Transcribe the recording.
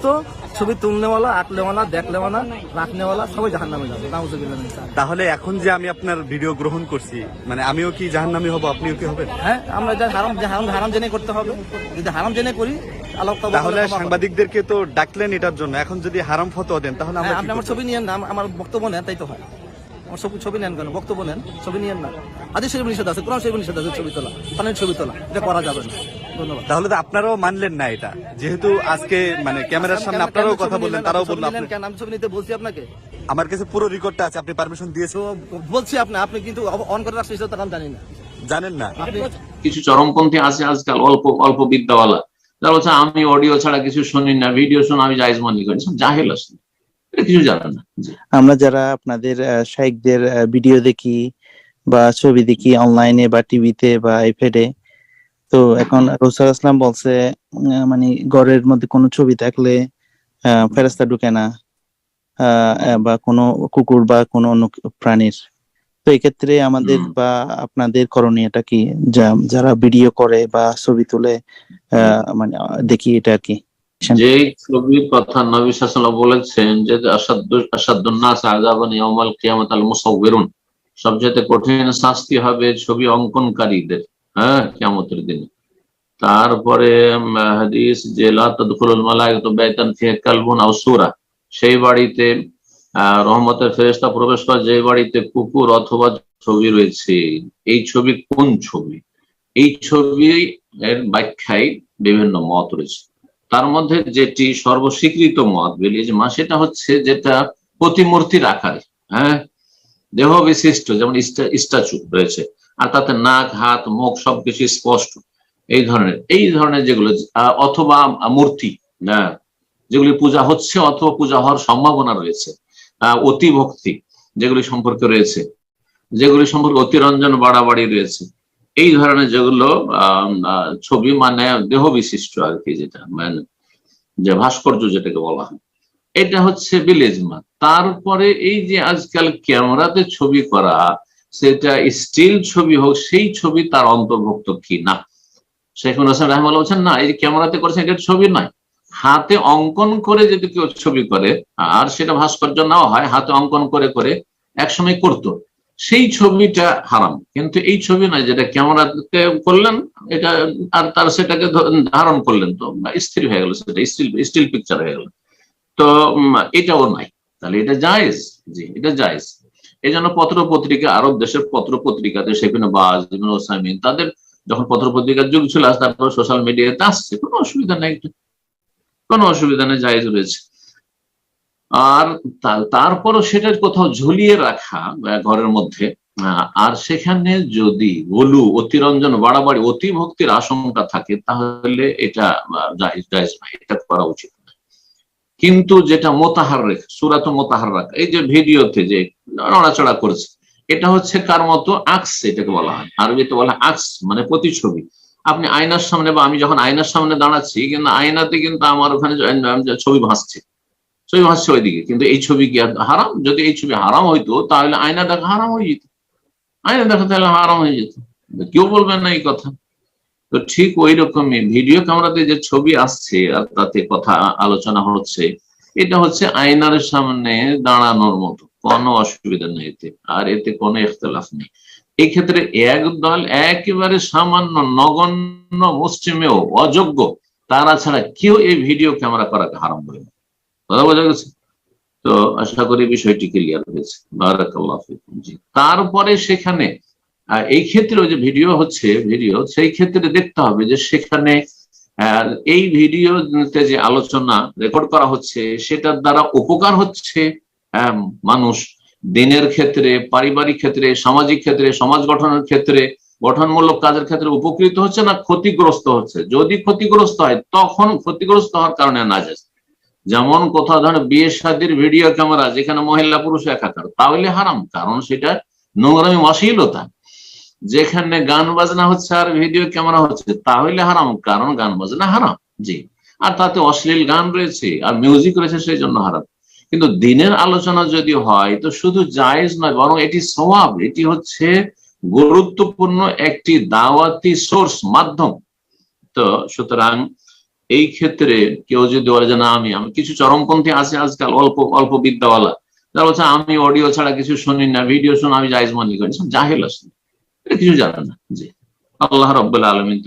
তো ছবি তুলনেওয়ালা, আঁকলেওয়ালা, দেখলেওয়ালা, রাখনেওয়ালা সবাই জাহান্নামে যাবে। তাহলে এখন যে আমি আপনার ভিডিও গ্রহণ করছি, মানে আমিও কি জাহান্নামী হব, আপনিও কি হবেন? হ্যাঁ, আমরা হারাম জেনে করতে হবে। যদি হারাম জেনে করি তাহলে সাংবাদিকদেরকে তো ডাকলেন এটার জন্য, এখন যদি হারাম ফতোয়া দেন তাহলে আমরা আপনি আমার ছবি নিয়েন না, আমার বক্তব্য নেন, তাই তো হয়। আমার ছবি নেন কেন? বক্তব্য নেন, ছবি নিয়েন না। হাদিস শরীফে নিষেধ আছে, কোরআন শরীফে নিষেধ আছে ছবি তোলা, পানির ছবি তোলা, এটা করা যাবে না। ধন্যবাদ। তাহলে তো আপনারাও মানলেন না এটা, যেহেতু আজকে মানে ক্যামেরার সামনে আপনারাও কথা বললেন, তারাও বললো। কেন আমি ছবি নিতে বলছি আপনাকে? আমার কাছে পুরো রেকর্ডটা আছে, আপনি পারমিশন দিয়েছেন বলছি। আপনি কিন্তু অন করে রাখছেন, সেটা আমি জানি না, জানেন না। কিছু চরমপন্থী আছে আজকাল, অল্প অল্প বিদ্যাওয়ালা, যারা বলছে আমি অডিও ছাড়া কিছু শুনি না, ভিডিও শুনে আমি জায়েজ মনে করি। সব জাহেল আছে, কিছু জানে না। আমরা যারা আপনাদের শাইখদের ভিডিও দেখি বা ছবি দেখি অনলাইনে বা টিভিতে বা আইপ্যাডে, তো এখন রাসূল আসলাম বলছে মানে ঘরের মধ্যে কোনো ছবি থাকলে ফেরেশতা ঢুকে না, বা কোনো কুকুর বা কোনো অন্য প্রাণীর। তো এই ক্ষেত্রে আমাদের বা আপনাদের করণীয়টা কি, যারা ভিডিও করে বা ছবি তুলে মানে দেখি এটা কি? যে ছবির কথা নবী সাল্লাল্লাহু আলাইহি ওয়াসাল্লাম বলেছেন যে আসাদুন নাস আযাবান ইয়াউমাল কিয়ামাত আল মুসাউবিরুন, সবচেয়ে কঠিন শাস্তি হবে ছবি অঙ্কনকারীদের, হ্যাঁ, কিয়ামতের দিনে। তারপরে হাদিস যে লা তাদখুলুল মালাইকাতু বাইতান ফিহি কালবুন আও সূরা, সেই বাড়িতে রহমতের ফেরেশতা প্রবেশ করে যে বাড়িতে কুকুর অথবা ছবি রয়েছে। এই ছবি কোন ছবি? এই ছবি এর ব্যাখ্যায় বিভিন্ন মত রয়েছে। তার মধ্যে যেটি সর্বস্বীকৃত মত বিলিজমা, সেটা হচ্ছে যেটা প্রতিমূর্তির আকারে, হ্যাঁ, দেহ বিশিষ্ট, যেমন স্ট্যাচু রয়েছে, আর তাতে নাক, হাত, মুখ সবকিছু স্পষ্ট, এই ধরনের যেগুলো, অথবা মূর্তি, হ্যাঁ, যেগুলি পূজা হচ্ছে অথবা পূজা হওয়ার সম্ভাবনা রয়েছে, অতি ভক্তি যেগুলি সম্পর্কে রয়েছে, যেগুলি সম্পর্কে অতিরঞ্জন বাড়াবাড়ি রয়েছে, এই ধরনের যেগুলো ছবি, মানে দেহ বিশিষ্ট আর কি, যেটা মানে যে ভাস্কর্য যেটাকে বলা হয়, এটা হচ্ছে বিলেজমা। তারপরে এই যে আজকাল ক্যামেরাতে ছবি করা, সেটা স্টিল ছবি হোক, সেই ছবি তার অন্তর্ভুক্ত কি না। শেখুল হাসান রাহমাতুল্লাহ বলছেন না, এই যে ক্যামেরাতে করেছেন এটা ছবি নয়, হাতে অঙ্কন করে যদি কেউ ছবি করে আর সেটা ভাস্কর্য নাও হয়, হাতে অঙ্কন করে করে একসময় করতো, সেই ছবিটা হারাম। কিন্তু এই ছবি নয় যেটা ক্যামেরাতে করলেন এটা, আর তার সেটাকে ধারণ করলেন, তো স্থির হয়ে গেল, সেটা স্টিল পিকচার হয়ে গেল, তো এটাও নাই। তাহলে এটা জায়েজ, জি এটা জায়েজ। এই জন্য পত্র পত্রিকা, আরব দেশের পত্র পত্রিকাতে সেখানে বাজ, ইবনে উসাইমিন, তাদের যখন পত্র পত্রিকার যুগ ছিল, তারপর সোশ্যাল মিডিয়াতে আসছে, কোনো অসুবিধা নেই, কোনো অসুবিধা নেই, জায়েজ রয়েছে। আর তারপরও সেটা কোথাও ঝুলিয়ে রাখা ঘরের মধ্যে, আর সেখানে যদি গলু, অতিরঞ্জন বাড়াবাড়ি, অতি ভক্তির আশঙ্কা থাকে, তাহলে এটা জায়েজ নয়, এটা করা উচিত। কিন্তু যেটা মোতাহাররিক, সূরাত মোতাহাররাক, এই যে ভিডিওতে যে নড়াচড়া করছে, এটা হচ্ছে কার মতো আক্স, এটাকে বলা হয়, আরবিতে বলা হয় আক্স, মানে প্রতিছবি। আপনি আয়নার সামনে, বা আমি যখন আয়নার সামনে দাঁড়াচ্ছি, কিন্তু আয়নাতে কিন্তু আমার ওখানে ছবি ভাসছে ওইদিকে, কিন্তু এই ছবি কি হারাম? যদি এই ছবি হারাম হইতো, তাহলে আয়না দেখা হারাম হয়ে যেত, আয়না দেখা তাহলে হারাম হয়ে যেত, কেউ বলবেন না এই কথা। তো ঠিক ওই রকমই ভিডিও ক্যামেরাতে যে ছবি আসছে আর তাতে কথা আলোচনা হচ্ছে, এটা হচ্ছে আয়নার সামনে দাঁড়ানোর মতো, কোনো অসুবিধা নেই এতে, আর এতে কোনো ইখতিলাফ নেই। এই ক্ষেত্রে একদল একেবারে সামান্য নগণ্য মুসলিমেও অযোগ্য, তারা ছাড়া কেউ এই ভিডিও ক্যামেরা করাকে হারাম বলে না। কথা বোঝা গেছে? তো আশা করি বিষয়টি ক্লিয়ার হয়েছে। বারাকাল্লাহু ফিকুম। জি, তারপরে সেখানে এই ক্ষেত্রে যে ভিডিও হচ্ছে, সেই ক্ষেত্রে দেখতে হবে যে সেখানে এই ভিডিওতে যে আলোচনা রেকর্ড করা হচ্ছে, সেটার দ্বারা উপকার হচ্ছে মানুষ দিনের ক্ষেত্রে, পারিবারিক ক্ষেত্রে, সামাজিক ক্ষেত্রে, সমাজ গঠনের ক্ষেত্রে, গঠনমূলক কাজের ক্ষেত্রে উপকৃত হচ্ছে না ক্ষতিগ্রস্ত হচ্ছে। যদি ক্ষতিগ্রস্ত হয়, তখন ক্ষতিগ্রস্ত হওয়ার কারণে নাজায়েজ। যেমন কোথাও ধরেন বিয়ে শাদীর ভিডিও ক্যামেরা, যেখানে মহিলা পুরুষ একাকার, তাহলে হারাম, কারণ সেটা নোংরামি অশ্লীলতা। যেখানে গান বাজনা হচ্ছে আর ভিডিও ক্যামেরা হচ্ছে, তাহলে হারাম, কারণ গান বাজনা হারাম, জি, আর তাতে অশ্লীল গান রয়েছে আর মিউজিক রয়েছে, সেই জন্য হারাম। কিন্তু দিনের আলোচনা যদি হয়, তো শুধু জায়েজ নয়, বরং এটি সওয়াব, এটি হচ্ছে গুরুত্বপূর্ণ একটি দাওয়াতি সোর্স, মাধ্যম। তো সুতরাং এই ক্ষেত্রে কেউ যদি বলে যে না আমি কিছু চরমপন্থী আছে আজকাল অল্প অল্প বিদ্যাওয়ালা, যারা বলছে আমি অডিও ছাড়া কিছু শুনি না, ভিডিও শুনে আমি জায়েজ মনে করি, সব জাহেল আসলে, এটা কিছু জানে না। জি, আল্লাহ রাব্বুল আলামিন